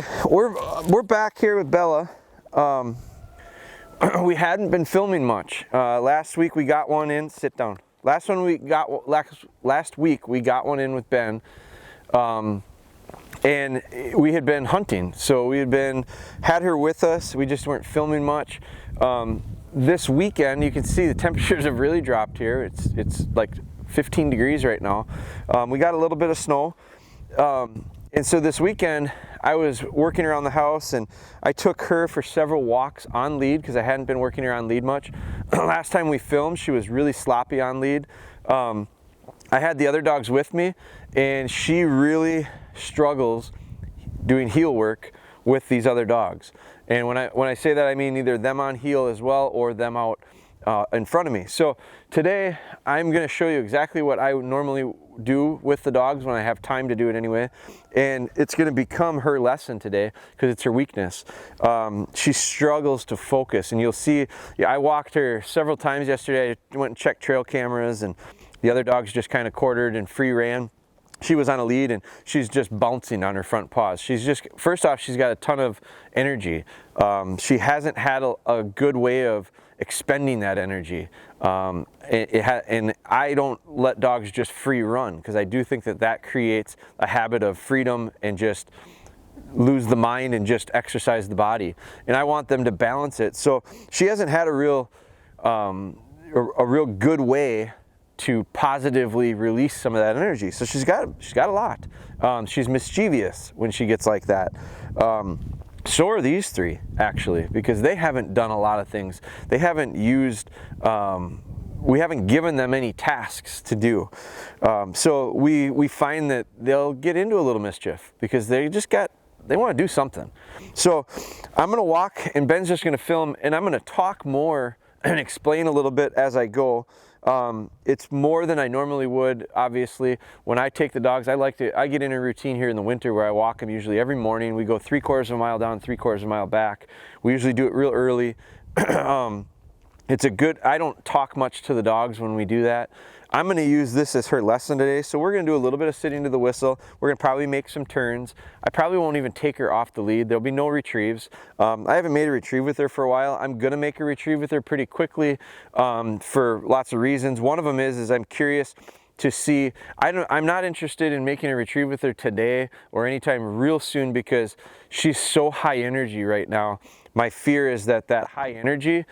Okay, we're back here with Bella. We hadn't been filming much. Last week we got one in. Sit down. Last week we got one in with Ben, and we had been hunting. So we had her with us. We just weren't filming much. This weekend, you can see the temperatures have really dropped here. It's like 15 degrees right now. We got a little bit of snow. And so this weekend, I was working around the house and I took her for several walks on lead because I hadn't been working her on lead much. Last time we filmed, she was really sloppy on lead. I had the other dogs with me and she really struggles doing heel work with these other dogs. And when I say that, I mean either them on heel as well or them out in front of me. So today I'm going to show you exactly what I would normally do with the dogs when I have time to do it anyway, and it's going to become her lesson today because it's her weakness. She struggles to focus, and you'll see I walked her several times yesterday. I went and checked trail cameras, and the other dogs just kind of quartered and free ran. She was on a lead and she's just bouncing on her front paws. First off, she's got a ton of energy. She hasn't had a good way of expending that energy. And I don't let dogs just free run because I do think that creates a habit of freedom and just lose the mind and just exercise the body. And I want them to balance it. So she hasn't had a real good way to positively release some of that energy. So she's got a lot. She's mischievous when she gets like that. So are these three, actually, because they haven't done a lot of things. They haven't used, we haven't given them any tasks to do. So we find that they'll get into a little mischief because they want to do something. So I'm gonna walk and Ben's just gonna film and I'm gonna talk more and explain a little bit as I go. It's more than I normally would, obviously. When I take the dogs, I get in a routine here in the winter where I walk them usually every morning. We go 3/4 of a mile down, 3/4 of a mile back. We usually do it real early. I don't talk much to the dogs when we do that. I'm gonna use this as her lesson today. So we're gonna do a little bit of sitting to the whistle. We're gonna probably make some turns. I probably won't even take her off the lead. There'll be no retrieves. I haven't made a retrieve with her for a while. I'm gonna make a retrieve with her pretty quickly for lots of reasons. One of them is I'm curious to see, I'm not interested in making a retrieve with her today or anytime real soon because she's so high energy right now. My fear is that high energy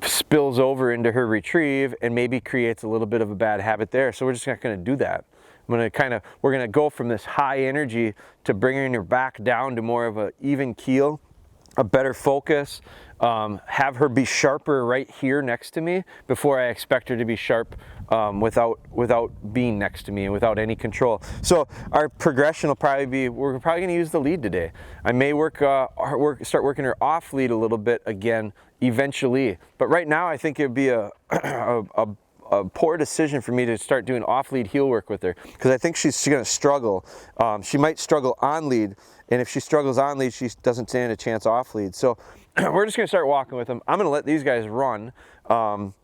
spills over into her retrieve and maybe creates a little bit of a bad habit there. So we're just not going to do that. We're going to go from this high energy to bringing her back down to more of an even keel, a better focus, have her be sharper right here next to me before I expect her to be sharp without being next to me and without any control. So our progression will probably be, we're probably going to use the lead today. I may start working her off lead a little bit again eventually, but right now I think it would be a poor decision for me to start doing off lead heel work with her because I think she's going to struggle. She might struggle on lead, and if she struggles on lead, she doesn't stand a chance off lead. So we're just going to start walking with them. I'm going to let these guys run, and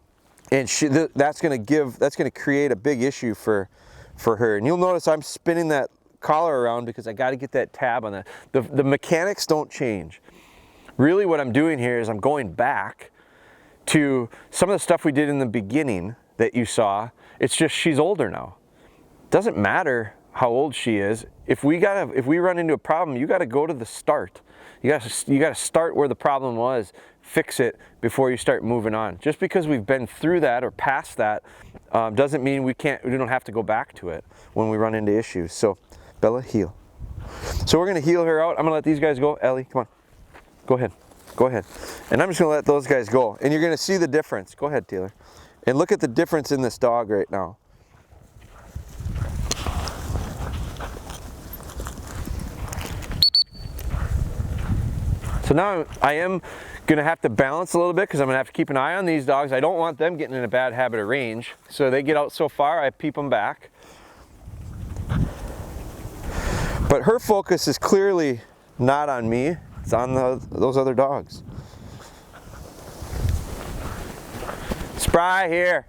that's going to create a big issue for her. And you'll notice I'm spinning that collar around because I got to get that tab on that. The mechanics don't change. Really what I'm doing here is I'm going back to some of the stuff we did in the beginning that you saw. It's just she's older now. Doesn't matter how old she is. If we run into a problem, you got to go to the start. You got to start where the problem was, fix it before you start moving on. Just because we've been through that or past that doesn't mean we don't have to go back to it when we run into issues. So Bella, heel. So we're going to heel her out. I'm going to let these guys go. Ellie, come on. Go ahead. Go ahead. And I'm just going to let those guys go. And you're going to see the difference. Go ahead, Taylor. And look at the difference in this dog right now. So now I am going to have to balance a little bit because I'm going to have to keep an eye on these dogs. I don't want them getting in a bad habit of range. So they get out so far, I peep them back. But her focus is clearly not on me. It's on those other dogs. Spry here.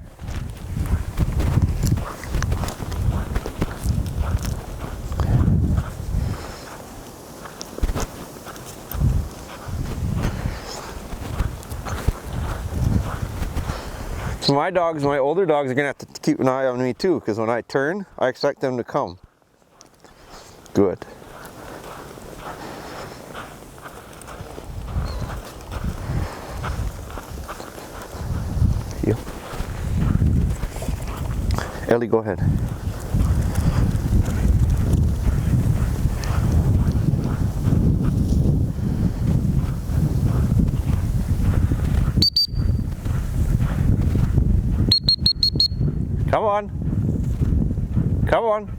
So my dogs, my older dogs, are gonna have to keep an eye on me too, because when I turn, I expect them to come. Good. You. Ellie, go ahead. Come on. Come on.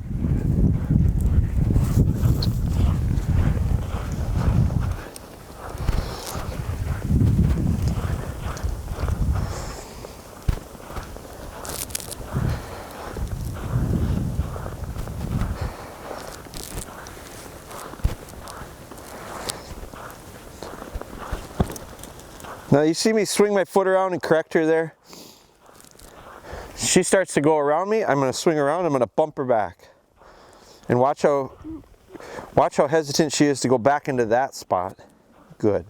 Now you see me swing my foot around and correct her there? She starts to go around me, I'm going to swing around, I'm going to bump her back. And watch how hesitant she is to go back into that spot. Good.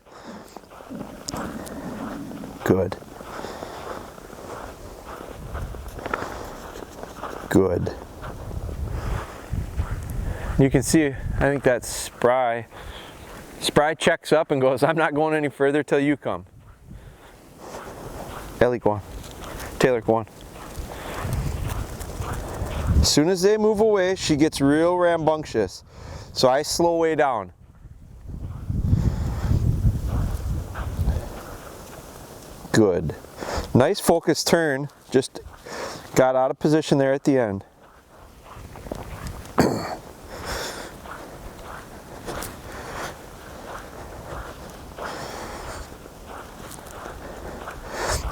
Good. Good. You can see, I think that's Spry. Spry checks up and goes, I'm not going any further till you come. Ellie, go on. Taylor, go on. As soon as they move away, she gets real rambunctious. So I slow way down. Good. Nice focused turn. Just got out of position there at the end.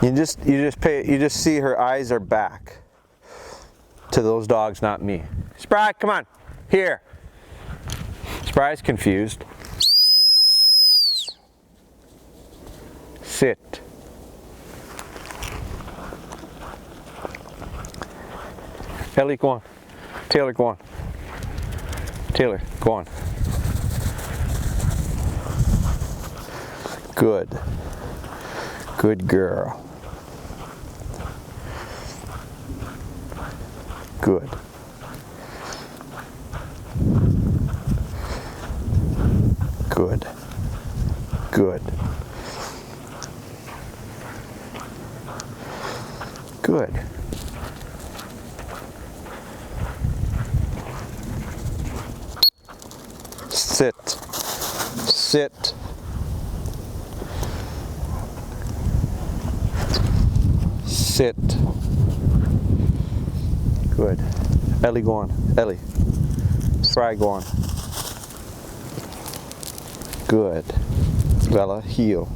You just see her eyes are back to those dogs, not me. Spry, come on, here. Spry's confused. Sit. Ellie, go on. Taylor, go on. Taylor, go on. Good. Good girl. Good. Good. Good. Good. Sit. Sit. Sit. Good. Ellie, go on. Ellie. Spry, go on. Good. Bella, heel.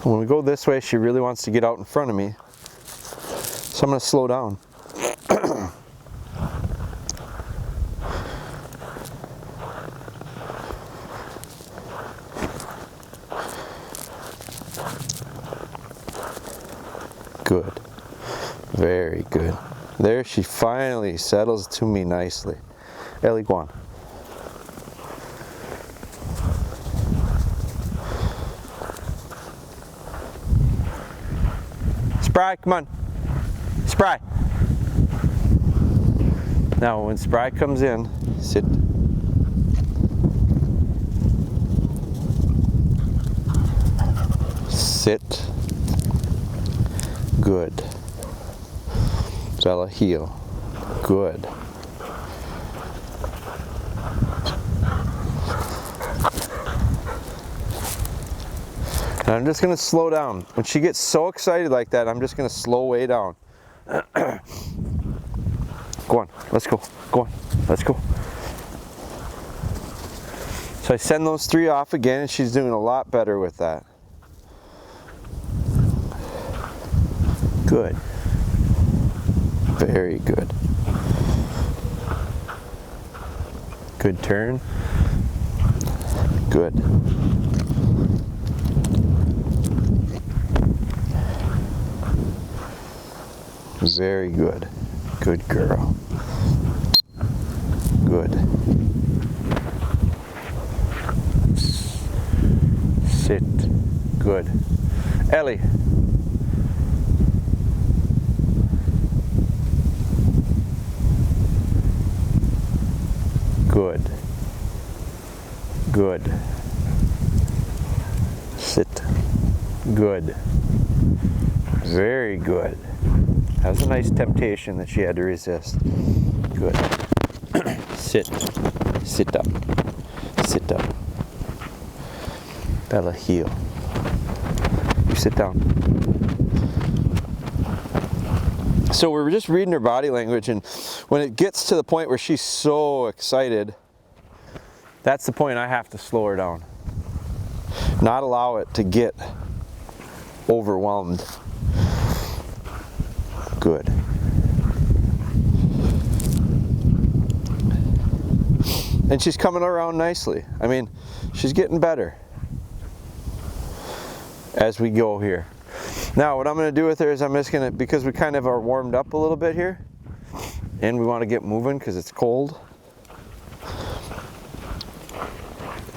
When we go this way, she really wants to get out in front of me. So I'm going to slow down. Good. Very good. There she finally settles to me nicely. Ellie, go on. Spry, come on. Spry. Now when Spry comes in, sit. Sit. Good. Bella, heel. Good. And I'm just going to slow down. When she gets so excited like that, I'm just going to slow way down. Go on, let's go. Go on, let's go. So I send those three off again, and she's doing a lot better with that. Good. Very good. Good turn. Good. Very good. Good girl. Good. Sit. Good. Ellie. Good. Good. Sit. Good. Very good. That was a nice temptation that she had to resist. Good. Sit. Sit up. Sit up. Bella, heel. You sit down. So we're just reading her body language, and when it gets to the point where she's so excited, that's the point I have to slow her down. Not allow it to get overwhelmed. Good. And she's coming around nicely. I mean, she's getting better as we go here. Now, what I'm going to do with her is I'm just going to, because we kind of are warmed up a little bit here, and we want to get moving because it's cold,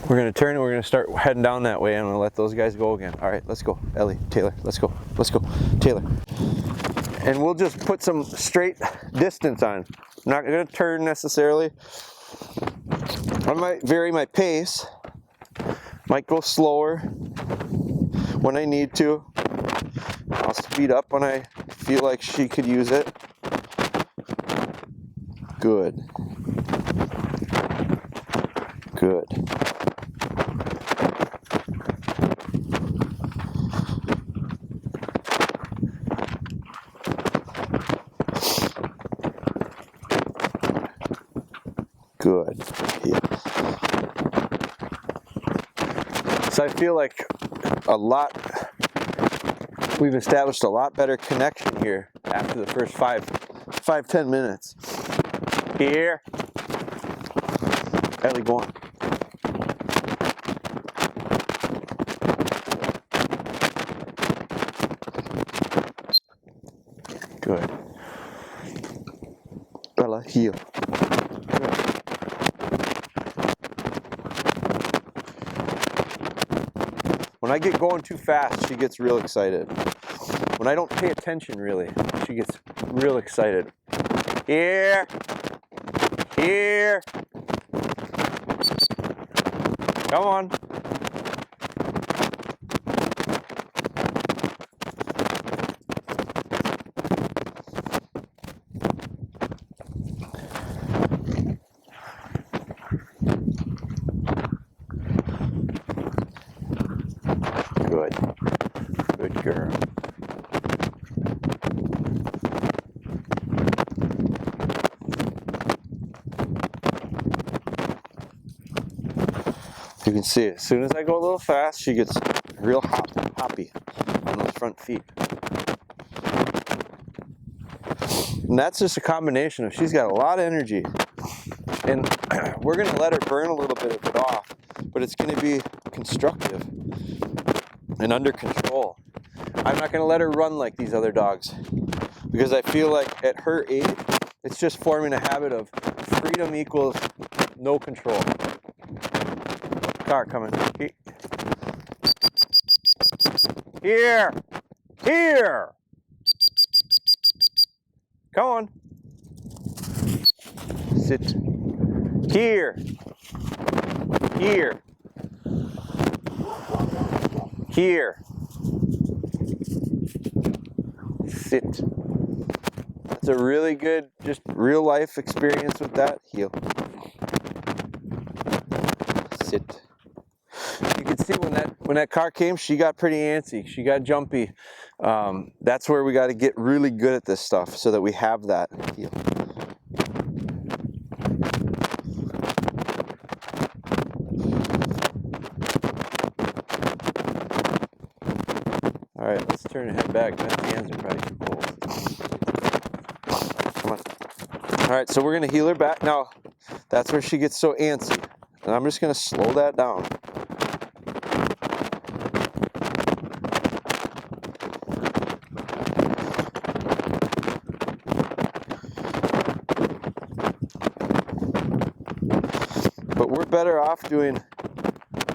we're going to turn and we're going to start heading down that way, and I'm going to let those guys go again. All right, let's go. Ellie, Taylor, let's go. Let's go. Taylor. And we'll just put some straight distance on. I'm not going to turn necessarily. I might vary my pace. Might go slower when I need to. I'll speed up when I feel like she could use it. Good. Good. Good. Yeah. So I feel like we've established a lot better connection here after the first 5-10 minutes. Here. Ellie, go on. Good. Bella, heel. When I get going too fast, she gets real excited. When I don't pay attention, really, she gets real excited. Here. Here. Come on. Good. Good girl. You can see it. As soon as I go a little fast, she gets real hoppy on those front feet. And that's just a combination of she's got a lot of energy. And we're going to let her burn a little bit of it off, but it's going to be constructive and under control. I'm not going to let her run like these other dogs because I feel like at her age, it's just forming a habit of freedom equals no control. Car coming. Here. Here. Come on. Sit. Here. Here. Here. Sit. That's a really good, just real life experience with that. Heel. Sit. You can see when that car came, she got pretty antsy. She got jumpy. That's where we got to get really good at this stuff so that we have that heel. All right, let's turn and head back. My hands are probably too cold. Come on. All right, so we're gonna heel her back now. That's where she gets so antsy. And I'm just gonna slow that down. But we're better off doing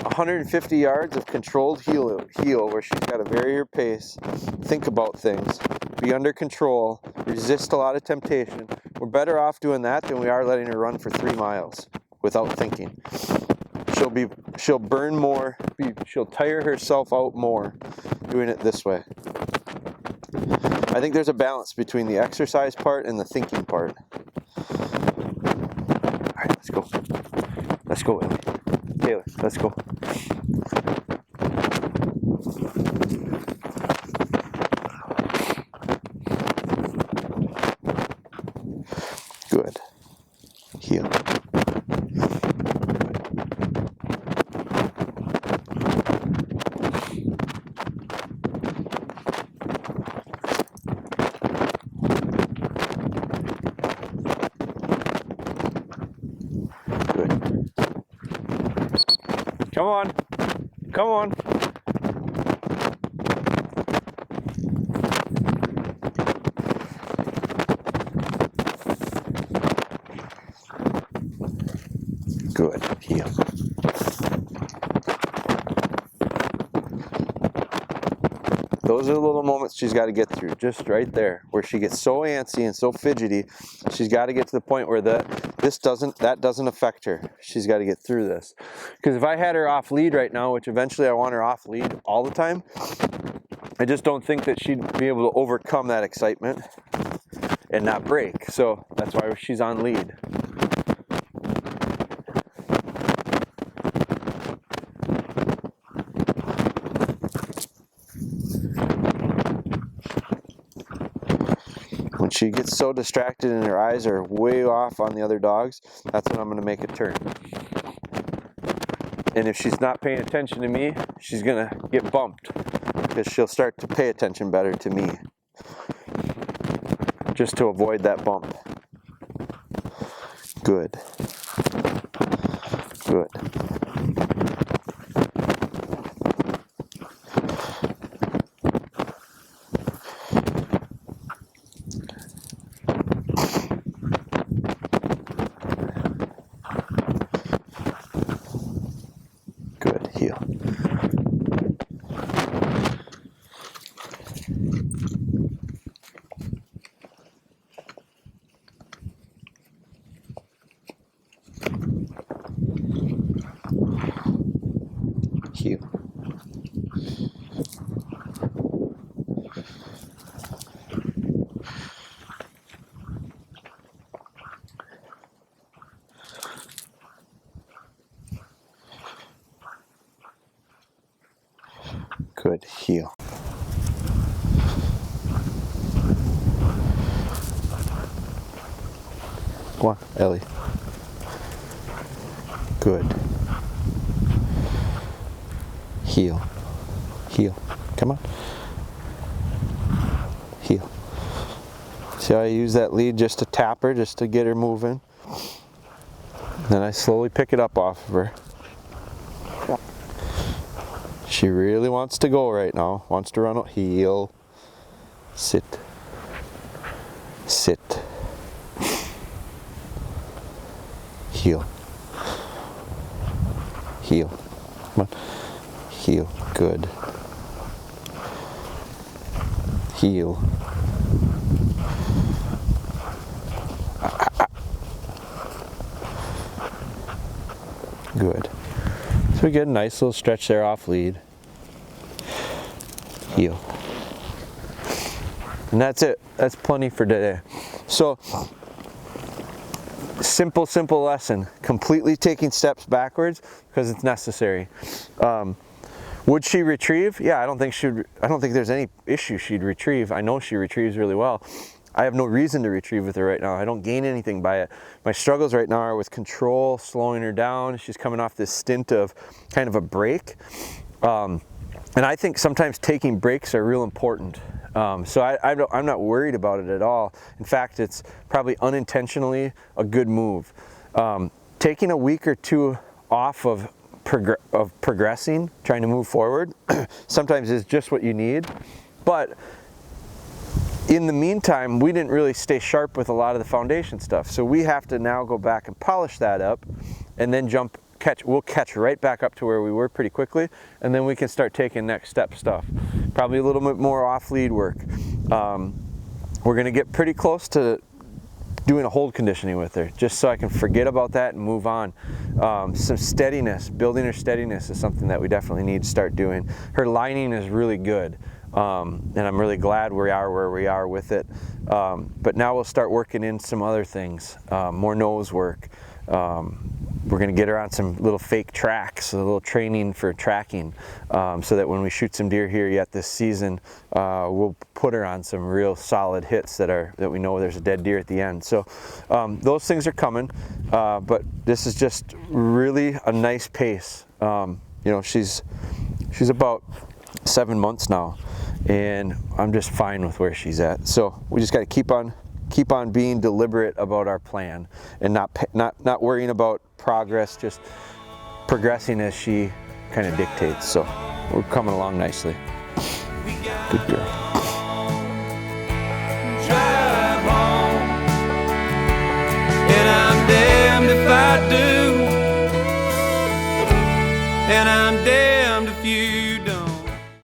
150 yards of controlled heel where she's got to vary her pace, think about things, be under control, resist a lot of temptation. We're better off doing that than we are letting her run for 3 miles without thinking. She'll burn more, she'll tire herself out more doing it this way. I think there's a balance between the exercise part and the thinking part. All right, let's go. Let's go, Ellie. Taylor, let's go. Good. Heel. Come on. Come on. Good. Heel. Those are the little moments she's got to get through, just right there, where she gets so antsy and so fidgety. She's got to get to the point where that doesn't affect her. She's got to get through this. Because if I had her off lead right now, which eventually I want her off lead all the time, I just don't think that she'd be able to overcome that excitement and not break. So that's why she's on lead. When she gets so distracted and her eyes are way off on the other dogs, that's when I'm going to make a turn. And if she's not paying attention to me, she's going to get bumped because she'll start to pay attention better to me just to avoid that bump. Good. Good. Good. Heel. Heel. Good. Heel. Come on, Ellie. Good. Heel. Heel. Come on. Heel. See how I use that lead just to tap her, just to get her moving? Then I slowly pick it up off of her. She really wants to go right now. Wants to run out. Heel. Sit. Sit. Heel. Heel. Come on. Heel. Good. Heel. Good. So we get a nice little stretch there off lead. Heel. And that's it. That's plenty for today. So, simple lesson. Completely taking steps backwards because it's necessary. Would she retrieve? Yeah, I don't think there's any issue she'd retrieve. I know she retrieves really well. I have no reason to retrieve with her right now. I don't gain anything by it. My struggles right now are with control, slowing her down. She's coming off this stint of kind of a break. And I think sometimes taking breaks are real important. So I'm not worried about it at all. In fact, it's probably unintentionally a good move. Taking a week or two off of progressing, trying to move forward, sometimes is just what you need. But in the meantime, we didn't really stay sharp with a lot of the foundation stuff. So we have to now go back and polish that up and then we'll catch right back up to where we were pretty quickly, and then we can start taking next step stuff. Probably a little bit more off lead work. We're gonna get pretty close to doing a hold conditioning with her, just so I can forget about that and move on. Some steadiness, building her steadiness is something that we definitely need to start doing. Her lining is really good. And I'm really glad we are where we are with it. But now we'll start working in some other things, more nose work. We're going to get her on some little fake tracks, a little training for tracking, so that when we shoot some deer here yet this season, we'll put her on some real solid hits that we know there's a dead deer at the end. So those things are coming, but this is just really a nice pace. You know, she's about 7 months now, and I'm just fine with where she's at. So we just got to keep on being deliberate about our plan and not worrying about progress, just progressing as she kind of dictates. So we're coming along nicely. Good girl.